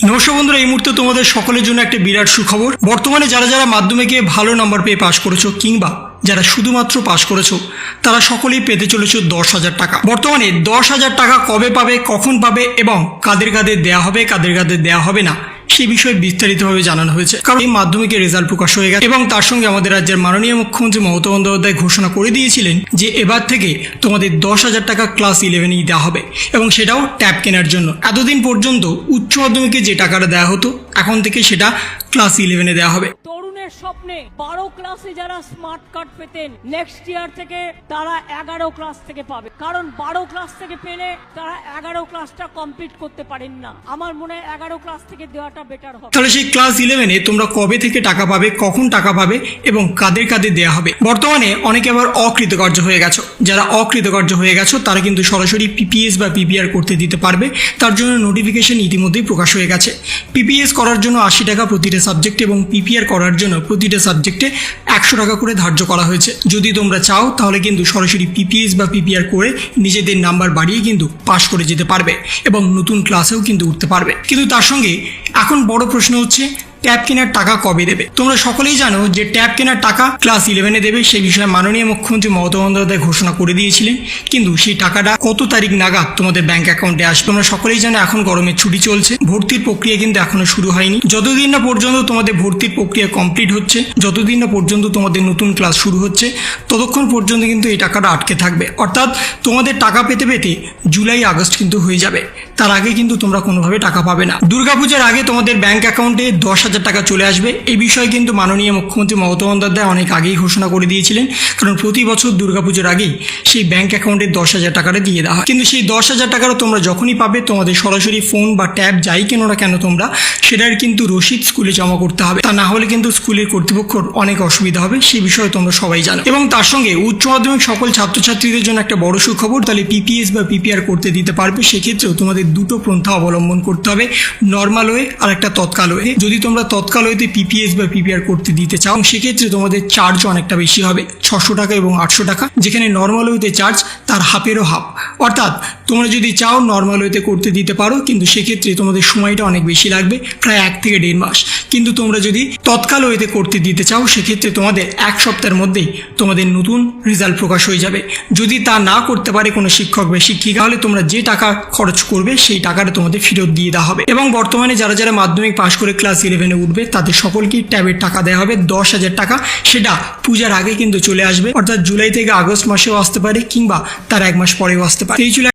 নমস্কার বন্ধুরা, এই মুহূর্তে তোমাদের সকলের জন্য একটা বিরাট সুখবর। বর্তমানে যারা যারা মাধ্যমিকে ভালো নাম্বার পেয়ে পাশ করেছো কিংবা যারা শুধুমাত্র পাশ করেছো তারা সকলেই পেতে চলেছো 10,000 টাকা। বর্তমানে 10,000 টাকা কবে পাবে, কখন পাবে এবং কাদের কাদের দেয়া হবে, কাদের কাদের দেয়া হবে না সে বিষয়ে বিস্তারিতভাবে জানানো হয়েছে। কারণ এই মাধ্যমিকের রেজাল্ট প্রকাশ হয়ে গেছে এবং তার সঙ্গে আমাদের রাজ্যের মাননীয় মুখ্যমন্ত্রী মমতা বন্দ্যোপাধ্যায় ঘোষণা করে দিয়েছিলেন যে এবার থেকে তোমাদের 10,000 টাকা ক্লাস 11এই দেওয়া হবে এবং সেটাও ট্যাব কেনার জন্য। এতদিন পর্যন্ত উচ্চ মাধ্যমিকে যে টাকাটা দেওয়া হতো এখন থেকে সেটা ক্লাস 11এ দেওয়া হবে। তরুণের স্বপ্নে 12 ক্লাসে যারা স্মার্ট কার্ড পেতেন নেক্সট ইয়ার থেকে তারা 11 ক্লাস থেকে পাবে, কারণ 12 ক্লাস থেকে পেলে তারা 11 ক্লাসটা কমপ্লিট করতে পারেন না। আমার মনে হয় 11 ক্লাস থেকে দেওয়াটা বেটার হবে। তাহলে সেই ক্লাস 11এ তোমরা কবে থেকে টাকা পাবে, কখন টাকা পাবে এবং কাদের কাদের দেওয়া হবে। বর্তমানে অনেকে আবার অকৃতকার্য হয়ে গেছো, যারা অকৃতকার্য হয়ে গেছো তারা কিন্তু সরাসরি পিপিএস বা পিপিআর করতে দিতে পারবে। তার জন্য নোটিফিকেশন ইতিমধ্যেই প্রকাশ হয়ে গেছে। পিপিএস করার জন্য 80 টাকা প্রতিটা সাবজেক্টে এবং পিপিআর করার জন্য প্রতিটা সাবজেক্টে 100 টাকা করে ধার্য করা হয়েছে। যদি তোমরা চাও তাহলে কিন্তু সরাসরি পিপিএস বা পিপিআর করে নিজেদের নাম্বার বাড়িয়ে কিন্তু পাশ করে যেতে পারবে এবং নতুন ক্লাসেও কিন্তু উঠতে পারবে। কিন্তু তার সঙ্গে এখন বড় প্রশ্ন হচ্ছে ট্যাব কেনার টাকা কবে দেবে। তোমরা সকলেই জানো যে ট্যাব কেনার টাকা ক্লাস 11এ দেবে, সেই বিষয়ে মাননীয় মুখ্যমন্ত্রী মমতা বন্দ্যোপাধ্যায় ঘোষণা করে দিয়েছিলেন। কিন্তু সেই টাকাটা কত তারিখ নাগাদ তোমাদের ব্যাংক অ্যাকাউন্টে আসবে। তোমরা সকলেই জানো এখন গরমের ছুটি চলছে, ভর্তির প্রক্রিয়া কিন্তু এখনো শুরু হয়নি। যতদিন না পর্যন্ত তোমাদের ভর্তির প্রক্রিয়া কমপ্লিট হচ্ছে, যতদিন না পর্যন্ত তোমাদের নতুন ক্লাস শুরু হচ্ছে, ততক্ষণ পর্যন্ত কিন্তু এই টাকাটা আটকে থাকবে। অর্থাৎ তোমাদের টাকা পেতে পেতে জুলাই আগস্ট কিন্তু হয়ে যাবে, তার আগে কিন্তু তোমরা কোনোভাবে টাকা পাবে না। দুর্গাপূজার আগে তোমাদের ব্যাংক অ্যাকাউন্টে 10,000 টাকা চলে আসবে। এই বিষয়ে কিন্তু মাননীয় মুখ্যমন্ত্রী মমতা বন্দ্যোপাধ্যায় অনেক আগেই ঘোষণা করে দিয়েছিলেন, কারণ প্রতি বছর দুর্গাপুজোর আগেই সেই ব্যাংক অ্যাকাউন্টে 10,000 টাকাটা দিয়ে দেওয়া হয়। কিন্তু সেই 10,000 টাকাটা তোমরা যখনই পাবে তোমাদের সরাসরি ফোন বা ট্যাব যাই কেনো না কেন তোমরা সেটার কিন্তু রসিদ স্কুলে জমা করতে হবে। তা না হলে কিন্তু স্কুলের কর্তৃপক্ষর অনেক অসুবিধা হবে, সেই বিষয়ে তোমরা সবাই জানো। এবং তার সঙ্গে উচ্চ মাধ্যমিক সকল ছাত্রছাত্রীদের জন্য একটা বড় সুখবর, তাহলে পিপিএস বা পিপিআর করতে দিতে পারবে। সেক্ষেত্রেও তোমাদের দুটো পন্থা অবলম্বন করতে হবে, নর্মাল ওয়ে আর একটা তৎকাল ওয়ে। যদি তোমরা তৎকাল ওয়েতে পিপিএস বা পিপিআর করতে দিতে চাও সেক্ষেত্রে তোমাদের চার্জ অনেকটা বেশি হবে, 600 টাকা এবং 800 টাকা, যেখানে নর্মাল ওয়েতে চার্জ তার হাফেরও হাফ। অর্থাৎ তোমরা যদি চাও নর্মাল ওয়েতে করতে দিতে পারো, কিন্তু সেক্ষেত্রে তোমাদের সময়টা অনেক বেশি লাগবে, প্রায় 1 থেকে 1.5 মাস। কিন্তু তোমরা যদি তৎকাল ওয়েতে করতে দিতে চাও সেক্ষেত্রে তোমাদের 1 সপ্তাহের মধ্যেই তোমাদের নতুন রেজাল্ট প্রকাশ হয়ে যাবে। যদি তা না করতে পারে কোনো শিক্ষক বা শিক্ষিকা, তাহলে তোমরা যে টাকা খরচ করবে সেই টাকাটা তোমাদের ফেরত দিয়ে দেওয়া হবে। এবং বর্তমানে যারা যারা মাধ্যমিক পাশ করে ক্লাস 11-এ উঠবে তাদের সকলকেই ট্যাবের টাকা দেওয়া হবে 10,000 টাকা। সেটা পূজার আগে কিন্তু চলে আসবে, অর্থাৎ জুলাই থেকে আগস্ট মাসেও আসতে পারে কিংবা তার 1 মাস পরেও আসতে পারে। এই ছিল